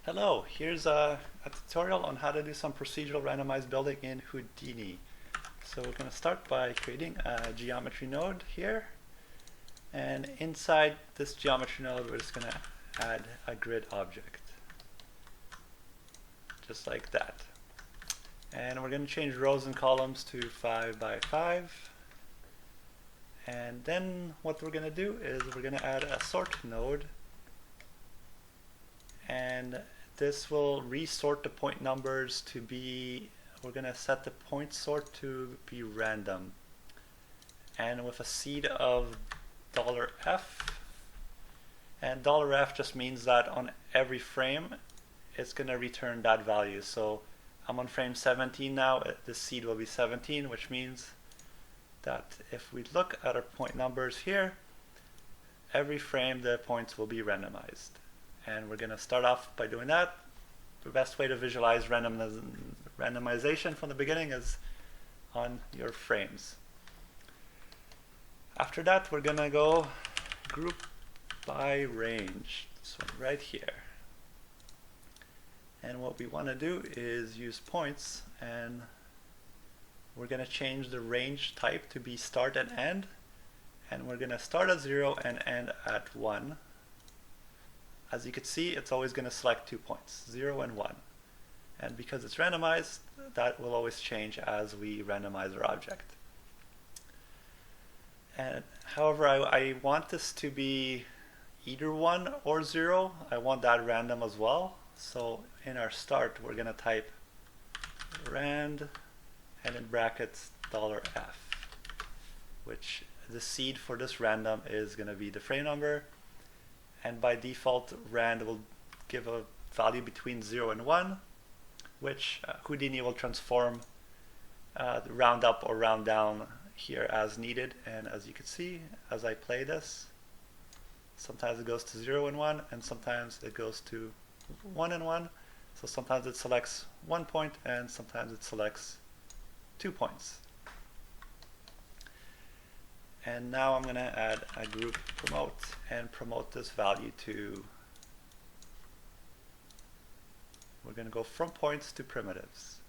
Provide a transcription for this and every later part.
Hello, here's a tutorial on how to do some procedural randomized building in Houdini. So we're going to start by creating a geometry node here, and inside this geometry node we're just going to add a grid object, just like that. And we're going to change rows and columns to 5 by 5. And then what we're going to do is we're going to add a sort node, and this will resort the point numbers to be, we're going to set the point sort to be random, and with a seed of $F, and $F just means that on every frame it's going to return that value. So I'm on frame 17 now, the seed will be 17, which means that if we look at our point numbers here, every frame the points will be randomized. And we're going to start off by doing that. The best way to visualize randomization from the beginning is on your frames. After that, we're going to go group by range, this one right here. And what we want to do is use points, and we're going to change the range type to be start and end. And we're going to start at 0 and end at 1. As you can see, it's always going to select 2 points, 0 and 1. And because it's randomized, that will always change as we randomize our object. And however, I want this to be either 1 or 0. I want that random as well. So in our start, we're going to type rand and in brackets $F, which the seed for this random is going to be the frame number. And by default, rand will give a value between 0 and 1, which Houdini will transform round up or round down here as needed. And as you can see, as I play this, sometimes it goes to 0 and 1, and sometimes it goes to 1 and 1. So sometimes it selects 1 point, and sometimes it selects 2 points. And now I'm going to add a group promote and promote this value to, we're going to go from points to primitives.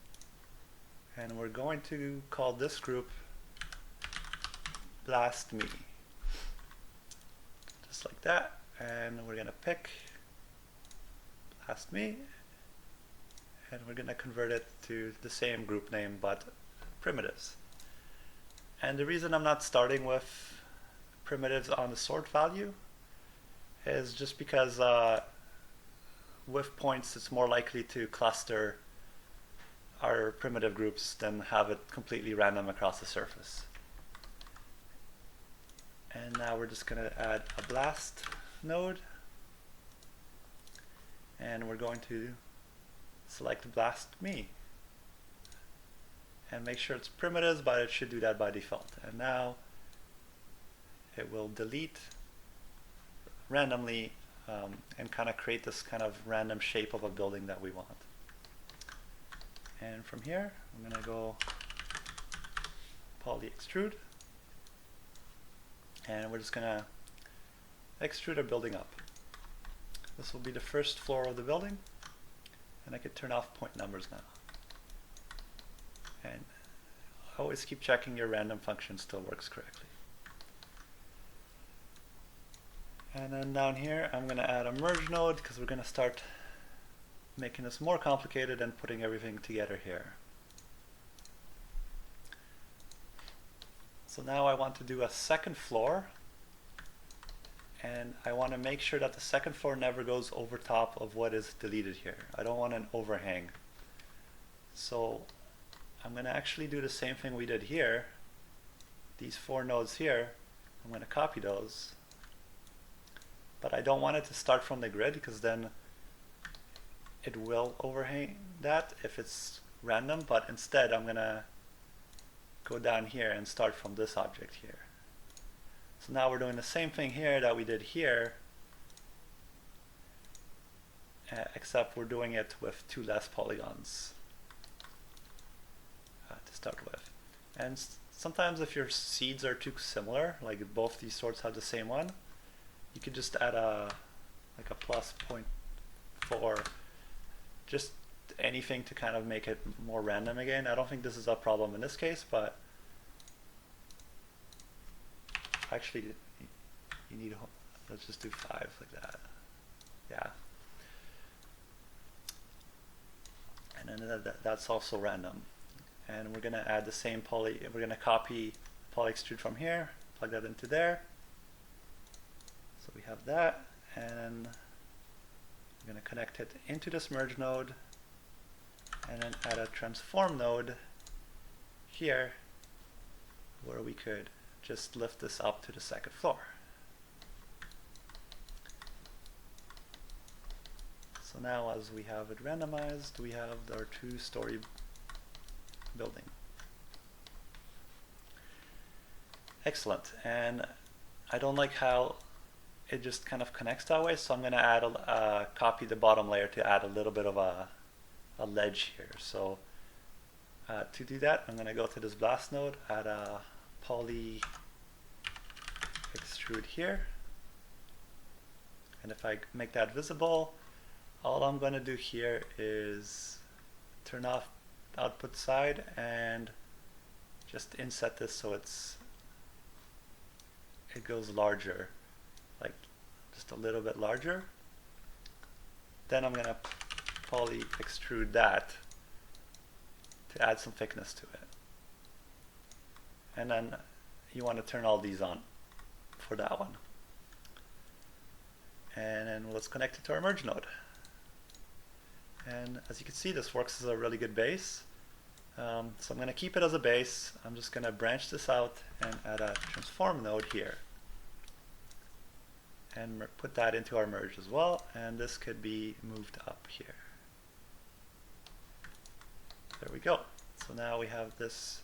And we're going to call this group blast me. Just like that. And we're going to pick blast me, and we're going to convert it to the same group name but primitives. And the reason I'm not starting with primitives on the sort value is just because with points it's more likely to cluster our primitive groups than have it completely random across the surface. And now we're just going to add a blast node, and we're going to select blast me and make sure it's primitives, but it should do that by default. And now it will delete randomly and kind of create this kind of random shape of a building that we want. And from here, I'm going to go poly extrude, and we're just going to extrude our building up. This will be the first floor of the building, and I could turn off point numbers now. And always keep checking your random function still works correctly. And then down here, I'm going to add a merge node because we're going to start making this more complicated and putting everything together here. So now I want to do a second floor, and I want to make sure that the second floor never goes over top of what is deleted here. I don't want an overhang. So I'm going to actually do the same thing we did here. These 4 nodes here, I'm going to copy those. But I don't want it to start from the grid, because then it will overhang that if it's random. But instead, I'm going to go down here and start from this object here. So now we're doing the same thing here that we did here, except we're doing it with 2 less polygons to start with. And sometimes if your seeds are too similar, like if both these sorts have the same one, you could just add a like a plus 0.4 just anything to kind of make it more random again. I don't think this is a problem in this case, but actually you need, let's just do 5 like that. Yeah. And then that's also random. And we're going to add the same we're going to copy poly extrude from here, plug that into there. So we have that, and we're going to connect it into this merge node, and then add a transform node here where we could just lift this up to the second floor. So now as we have it randomized, we have our 2-story building. Excellent. And I don't like how it just kind of connects that way, so I'm going to add copy the bottom layer to add a little bit of a ledge here. So to do that, I'm going to go to this blast node, add a poly extrude here, and if I make that visible, all I'm going to do here is turn off the output side and just inset this so it goes larger, like just a little bit larger. Then I'm going to poly extrude that to add some thickness to it. And then you want to turn all these on for that one. And then let's connect it to our merge node. And as you can see, this works as a really good base. So I'm going to keep it as a base. I'm just going to branch this out and add a transform node here. And put that into our merge as well. And this could be moved up here. There we go. So now we have this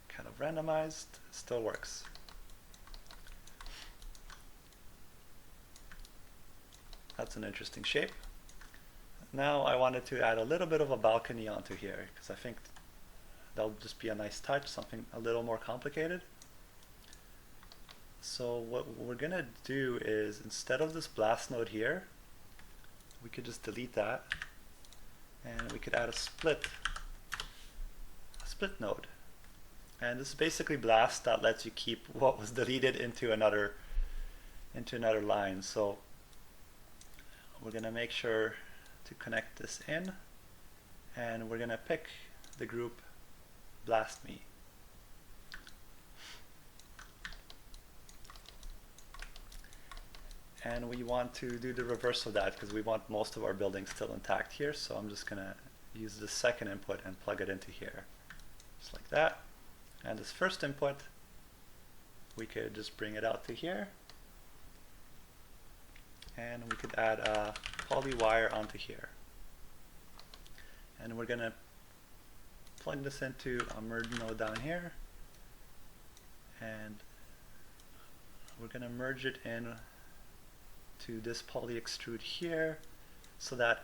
kind of randomized. It still works. That's an interesting shape. Now I wanted to add a little bit of a balcony onto here because I think that'll just be a nice touch, something a little more complicated. So what we're going to do is, instead of this blast node here, we could just delete that, and we could add a split node. And this is basically blast that lets you keep what was deleted into another line. So we're going to make sure to connect this in, and we're going to pick the group blast me. And we want to do the reverse of that because we want most of our buildings still intact here. So I'm just going to use the second input and plug it into here, just like that. And this first input, we could just bring it out to here, and we could add a poly wire onto here. And we're going to plug this into a merge node down here, and we're going to merge it in to this poly extrude here, so that,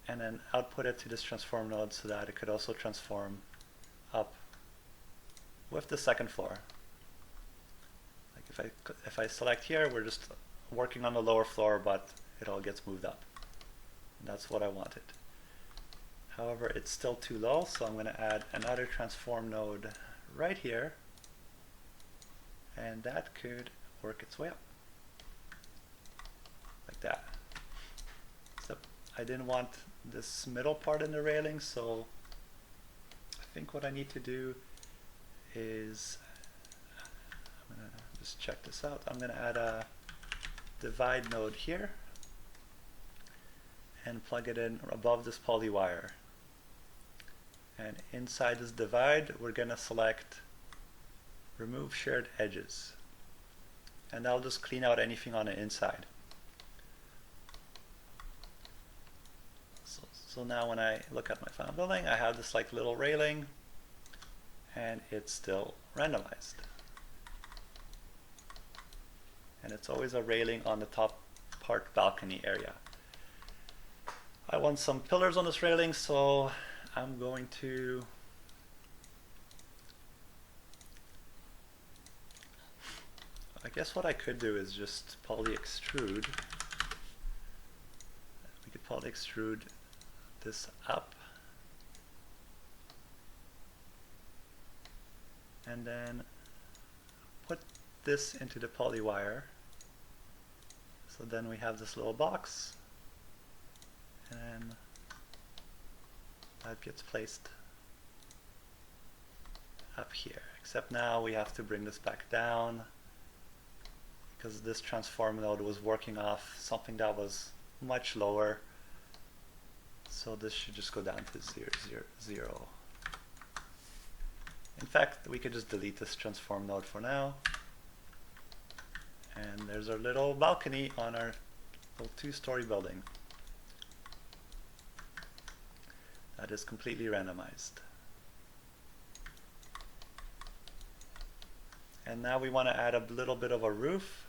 and then output it to this transform node so that it could also transform up with the second floor. Like if I select here, we're just working on the lower floor, but it all gets moved up. And that's what I wanted. However, it's still too low, so I'm going to add another transform node right here, and that could work its way up like that. So I didn't want this middle part in the railing, so I think what I need to do is, I'm going to just check this out. I'm going to add a divide node here and plug it in above this poly wire. And inside this divide, we're going to select remove shared edges, and that'll just clean out anything on the inside. So now when I look at my final building, I have this like little railing, and it's still randomized. And it's always a railing on the top part balcony area. I want some pillars on this railing, so I'm going to I guess what I could do is just poly extrude. We could poly extrude this up. And then put this into the poly wire. So then we have this little box, and that gets placed up here. Except now we have to bring this back down because this transform node was working off something that was much lower. So this should just go down to 0, 0, 0. In fact, we could just delete this transform node for now. And there's our little balcony on our little 2-story building. That is completely randomized. And now we want to add a little bit of a roof.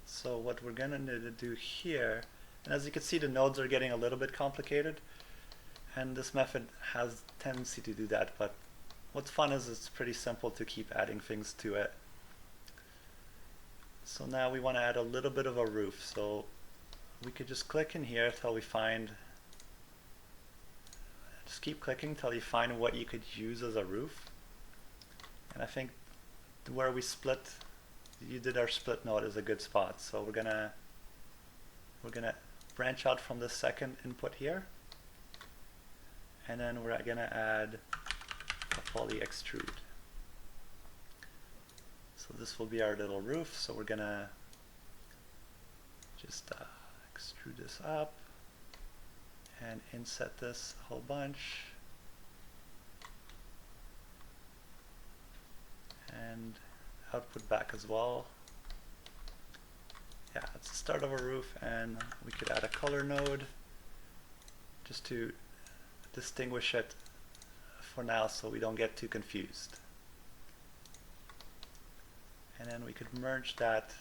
So what we're going to do here, and as you can see, the nodes are getting a little bit complicated, and this method has tendency to do that, but what's fun is it's pretty simple to keep adding things to it. So now we want to add a little bit of a roof, so we could just click in here till we find, just keep clicking till you find what you could use as a roof. And I think where we split, you did our split node is a good spot. So we're gonna branch out from the second input here, and then we're gonna add a poly extrude. So this will be our little roof. So we're gonna just extrude this up and inset this a whole bunch, and output back as well. Yeah, it's the start of a roof, and we could add a color node just to distinguish it for now so we don't get too confused. And then we could merge that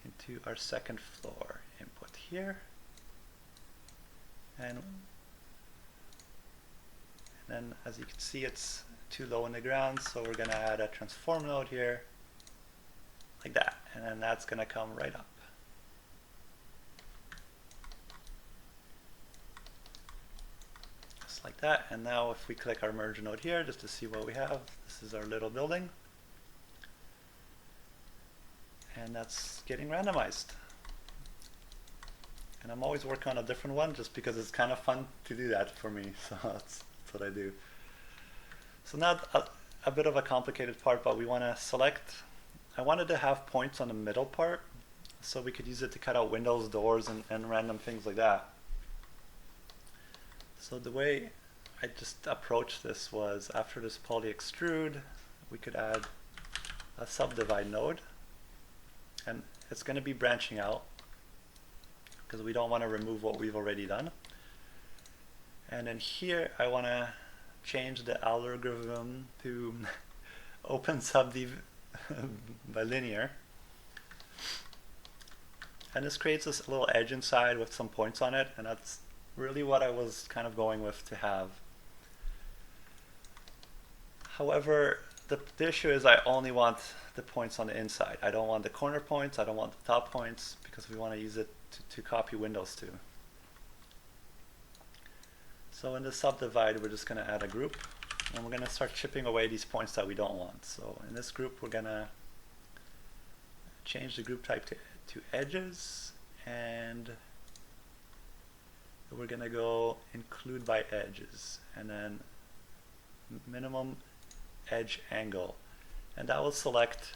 into our second floor input here. And then as you can see, it's too low in the ground, so we're going to add a transform node here like that, and then that's going to come right up. Just like that. And now if we click our merge node here just to see what we have, this is our little building, and that's getting randomized. And I'm always working on a different one just because it's kind of fun to do that for me, so that's what I do. So now a bit of a complicated part, but we want to select, I wanted to have points on the middle part so we could use it to cut out windows, doors, and random things like that. So the way I just approached this was, after this poly extrude, we could add a subdivide node, and it's going to be branching out because we don't want to remove what we've already done. And then here I want to change the algorithm to open subdiv by linear. And this creates this little edge inside with some points on it, and that's really what I was kind of going with to have. However, the issue is I only want the points on the inside. I don't want the corner points, I don't want the top points, because we want to use it to copy windows to. So in the subdivide, we're just going to add a group, and we're going to start chipping away these points that we don't want. So in this group, we're going to change the group type to edges, and we're going to go include by edges, and then minimum edge angle, and that will select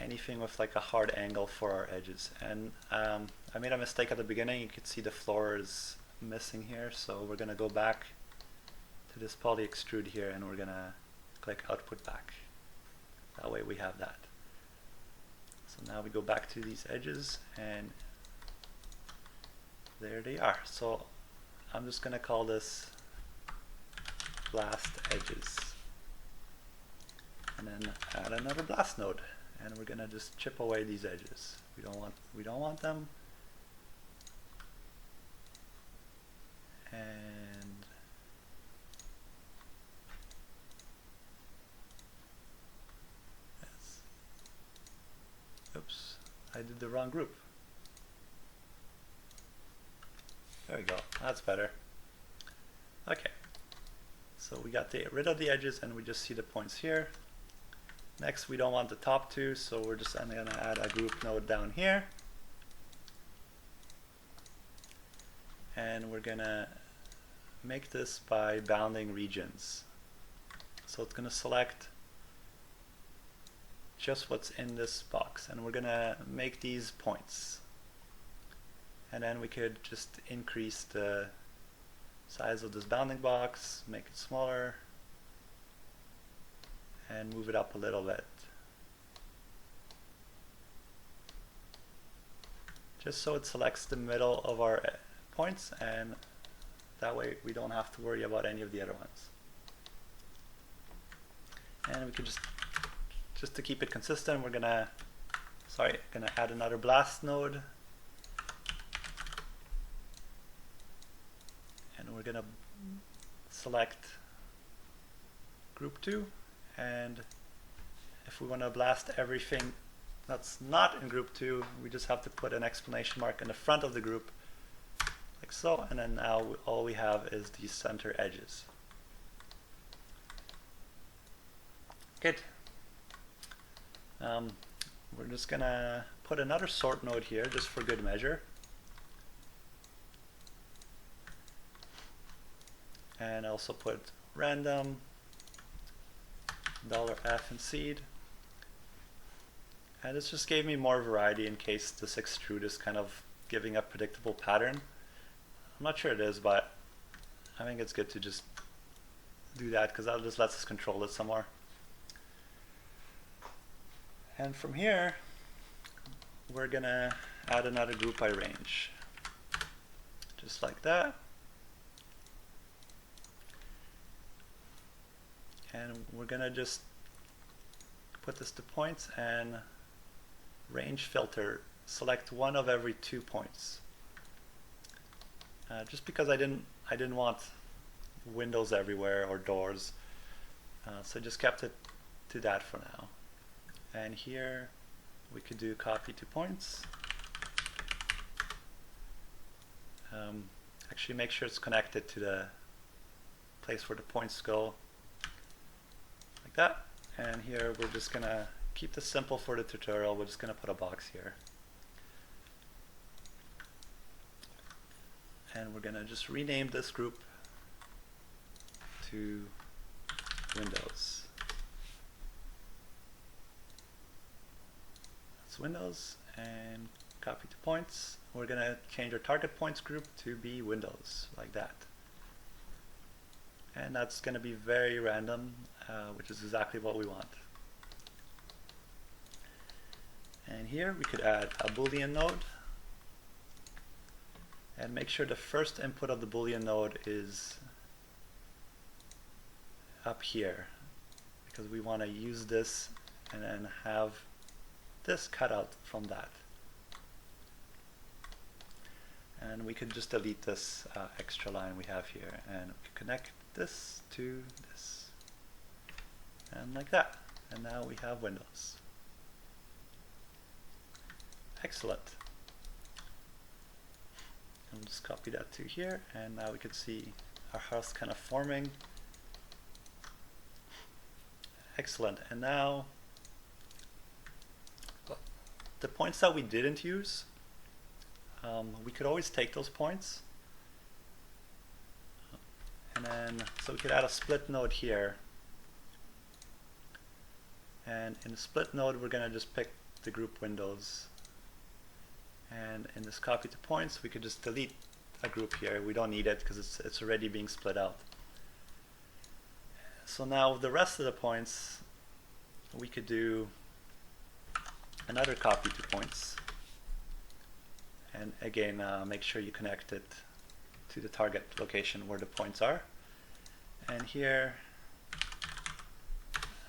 anything with like a hard angle for our edges. And I made a mistake at the beginning. You could see the floor is missing here, so we're going to go back to this poly extrude here, and we're going to click output back. That way we have that. So now we go back to these edges, and there they are. So I'm just going to call this blast edges, and then add another blast node, and we're going to just chip away these edges. We don't want them. And oops, I did the wrong group. There we go, that's better. Okay, so we got rid of the edges and we just see the points here. Next, we don't want the top two, so we're just going to add a group node down here. And we're going to make this by bounding regions. So it's going to select just what's in this box, and we're going to make these points. And then we could just increase the size of this bounding box, make it smaller, and move it up a little bit. Just so it selects the middle of our points, and that way we don't have to worry about any of the other ones. And we could just to keep it consistent, we're gonna add another blast node, and we're gonna select group 2, and if we want to blast everything that's not in group 2, we just have to put an exclamation mark in the front of the group, like so, and then now all we have is these center edges. Good. We're just gonna put another sort node here just for good measure. And also put random, $f and seed. And this just gave me more variety in case this extrude is kind of giving a predictable pattern. I'm not sure it is, but I think it's good to just do that because that just lets us control it some more. And from here, we're gonna add another group by range, just like that. And we're gonna just put this to points and range filter, select one of every 2 points. Just because I didn't want windows everywhere or doors, so I just kept it to that for now. And here we could do copy to points. Actually make sure it's connected to the place where the points go, like that. And here we're just gonna keep this simple for the tutorial. We're just gonna put a box here. And we're gonna just rename this group to Windows. Windows, and copy to points. We're going to change our target points group to be Windows, like that. And that's going to be very random, which is exactly what we want. And here we could add a Boolean node, and make sure the first input of the Boolean node is up here, because we want to use this and then have this cut out from that. And we could just delete this extra line we have here, and we can connect this to this, and like that. And now we have Windows. Excellent. And we'll just copy that to here, and now we can see our house kind of forming. Excellent. And now the points that we didn't use, we could always take those points, and then so we could add a split node here, and in the split node we're going to just pick the group Windows, and in this copy to points we could just delete a group here. We don't need it because it's already being split out. So now the rest of the points we could do another copy to points, and again make sure you connect it to the target location where the points are. And here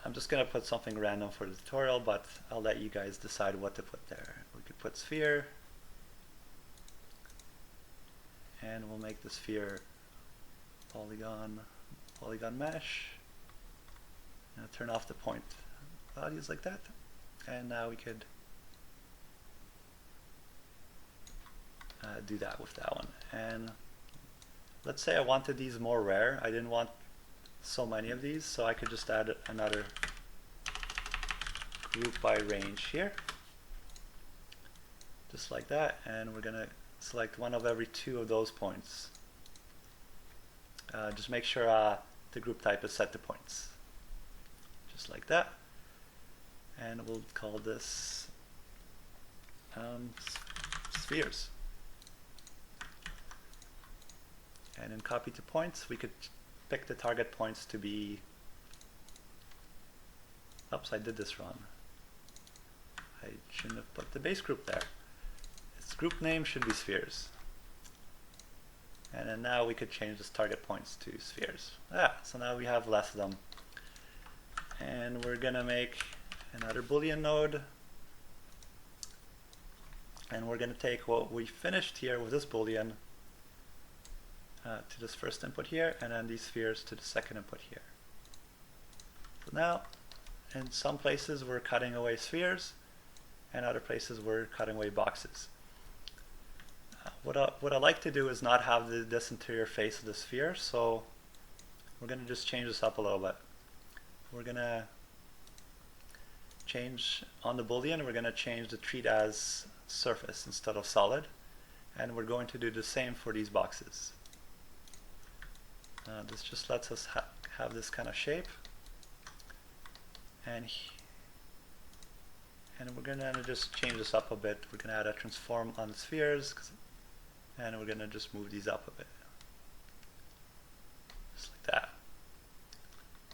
I'm just going to put something random for the tutorial, but I'll let you guys decide what to put there. We could put sphere, and we'll make the sphere polygon mesh, and turn off the point values like that. And now we could do that with that one. And let's say I wanted these more rare. I didn't want so many of these, so I could just add another group by range here, just like that, and we're gonna select one of every two of those points. Just make sure the group type is set to points, just like that, and we'll call this spheres. And in copy to points, we could pick the target points to be, oops, I did this wrong. I shouldn't have put the base group there. Its group name should be spheres. And then now we could change this target points to spheres. So now we have less of them. And we're gonna make another Boolean node. And we're gonna take what we finished here with this Boolean to this first input here, and then these spheres to the second input here. So now, in some places we're cutting away spheres, and other places we're cutting away boxes. What I like to do is not have this interior face of the sphere, so we're going to just change this up a little bit. We're going to change, on the Boolean, we're going to change the treat as surface instead of solid, and we're going to do the same for these boxes. This just lets us have this kind of shape, and we're going to just change this up a bit. We're going to add a transform on the spheres, and we're going to just move these up a bit, just like that.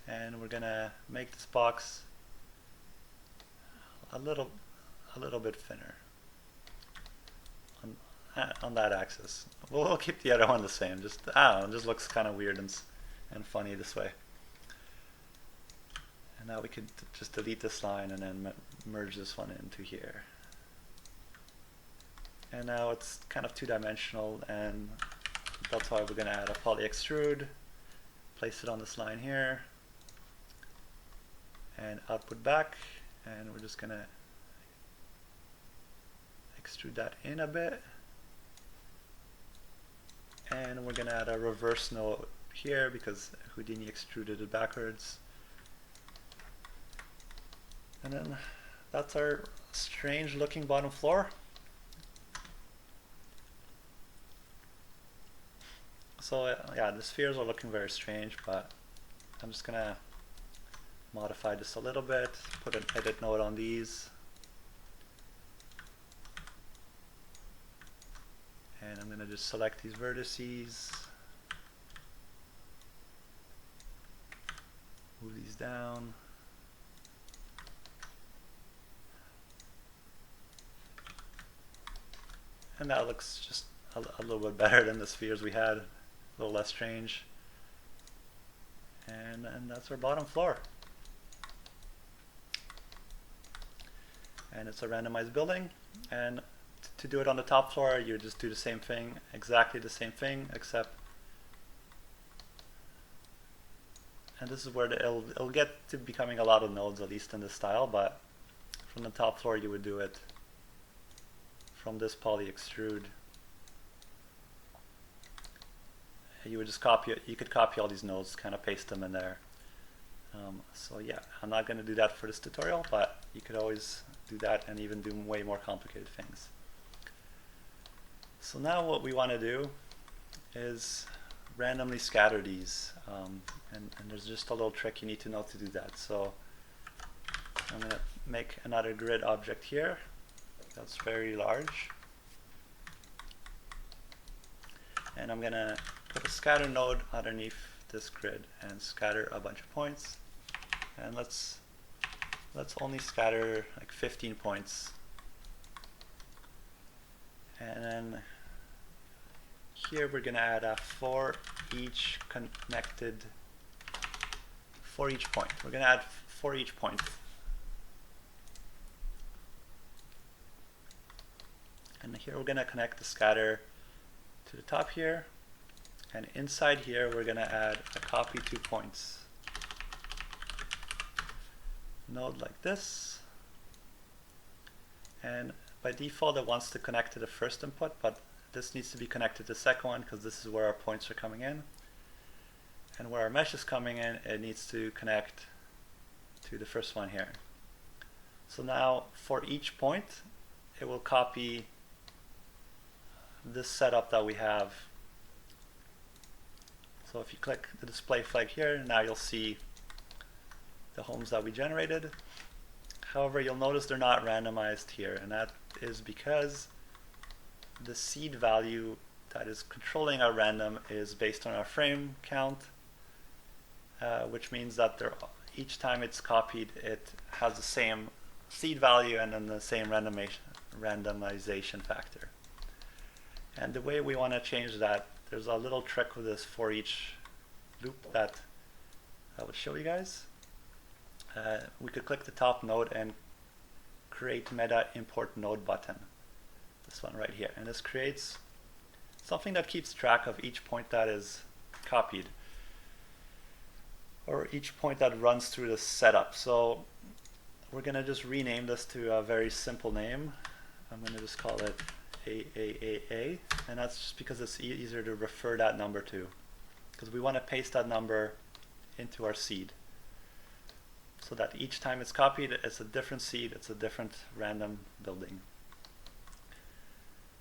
And we're going to make this box a little bit thinner on that axis. We'll keep the other one the same. Just I don't know, it just looks kind of weird and funny this way. And now we could just delete this line and then merge this one into here. And now it's kind of two-dimensional, and that's why we're going to add a poly extrude, place it on this line here, and output back, and we're just going to extrude that in a bit. And we're going to add a reverse node here because Houdini extruded it backwards. And then that's our strange looking bottom floor. So yeah, the spheres are looking very strange, but I'm just gonna modify this a little bit, put an edit node on these. And I'm gonna just select these vertices, move these down. And that looks just a little bit better than the spheres we had, a little less strange. And that's our bottom floor. And it's a randomized building. And to do it on the top floor, you just do the same thing, exactly the same thing, except, and this is where it'll get to becoming a lot of nodes, at least in this style, but from the top floor you would do it from this poly extrude. You would just copy it. You could copy all these nodes, kind of paste them in there. So yeah, I'm not going to do that for this tutorial, but you could always do that and even do way more complicated things. So now what we want to do is randomly scatter these, and there's just a little trick you need to know to do that. So I'm going to make another grid object here that's very large, and I'm going to put a scatter node underneath this grid and scatter a bunch of points, and let's only scatter like 15 points. And then here we're going to add a for each point. We're going to add for each point. And here we're going to connect the scatter to the top here. And inside here we're going to add a copy to points node like this. And by default it wants to connect to the first input, but this needs to be connected to the second one because this is where our points are coming in. And where our mesh is coming in, it needs to connect to the first one here. So now for each point, it will copy this setup that we have. So if you click the display flag here, now you'll see the homes that we generated. However, you'll notice they're not randomized here, and that is because the seed value that is controlling our random is based on our frame count, which means that each time it's copied, it has the same seed value and then the same randomization factor. And the way we want to change that, there's a little trick with this for each loop that I will show you guys. We could click the top node and create meta import node button. This one right here. And this creates something that keeps track of each point that is copied, or each point that runs through the setup. So we're going to just rename this to a very simple name. I'm going to just call it AAAA, and that's just because it's easier to refer that number to, because we want to paste that number into our seed so that each time it's copied, it's a different seed, it's a different random building.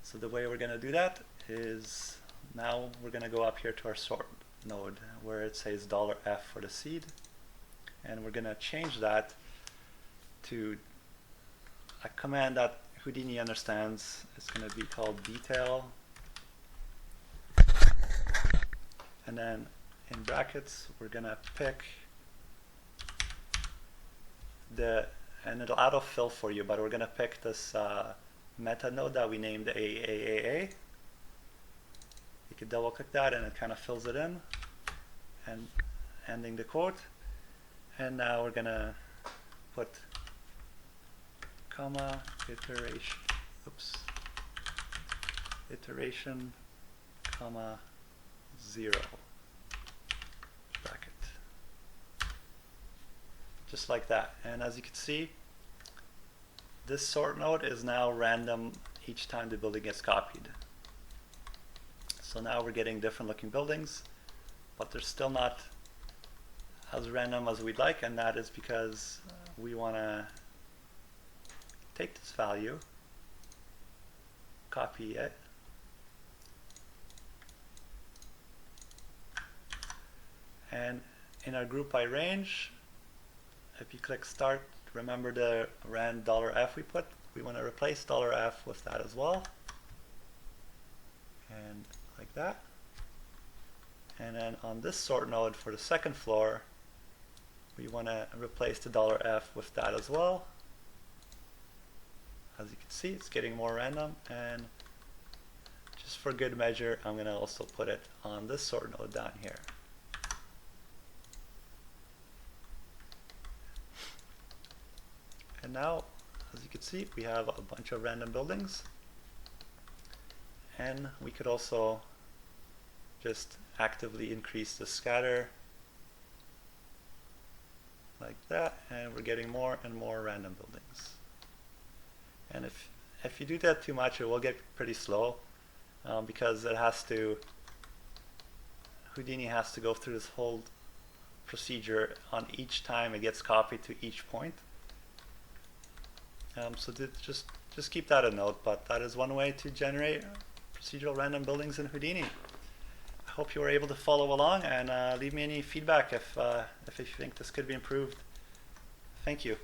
So the way we're going to do that is, now we're going to go up here to our sort node where it says $F for the seed, and we're going to change that to a command that Houdini understands. It's going to be called detail, and then in brackets we're going to pick and it'll autofill for you, but we're going to pick this meta node that we named AAAA. You can double click that and it kind of fills it in, and ending the quote. And now we're going to put comma iteration comma 0 bracket, just like that. And as you can see, this sort node is now random each time the building gets copied. So now we're getting different looking buildings, but they're still not as random as we'd like, and that is because we want to take this value, copy it, and in our group by range, if you click start, remember the rand $F we want to replace $F with that as well, and like that. And then on this sort node for the second floor, we want to replace the $F with that as well. As you can see, it's getting more random, and just for good measure, I'm going to also put it on this sort node down here. And now, as you can see, we have a bunch of random buildings, and we could also just actively increase the scatter like that, and we're getting more and more random buildings. And if you do that too much, it will get pretty slow, because Houdini has to go through this whole procedure on each time it gets copied to each point. So just keep that a note, but that is one way to generate procedural random buildings in Houdini. I hope you were able to follow along, and leave me any feedback if you think this could be improved. Thank you.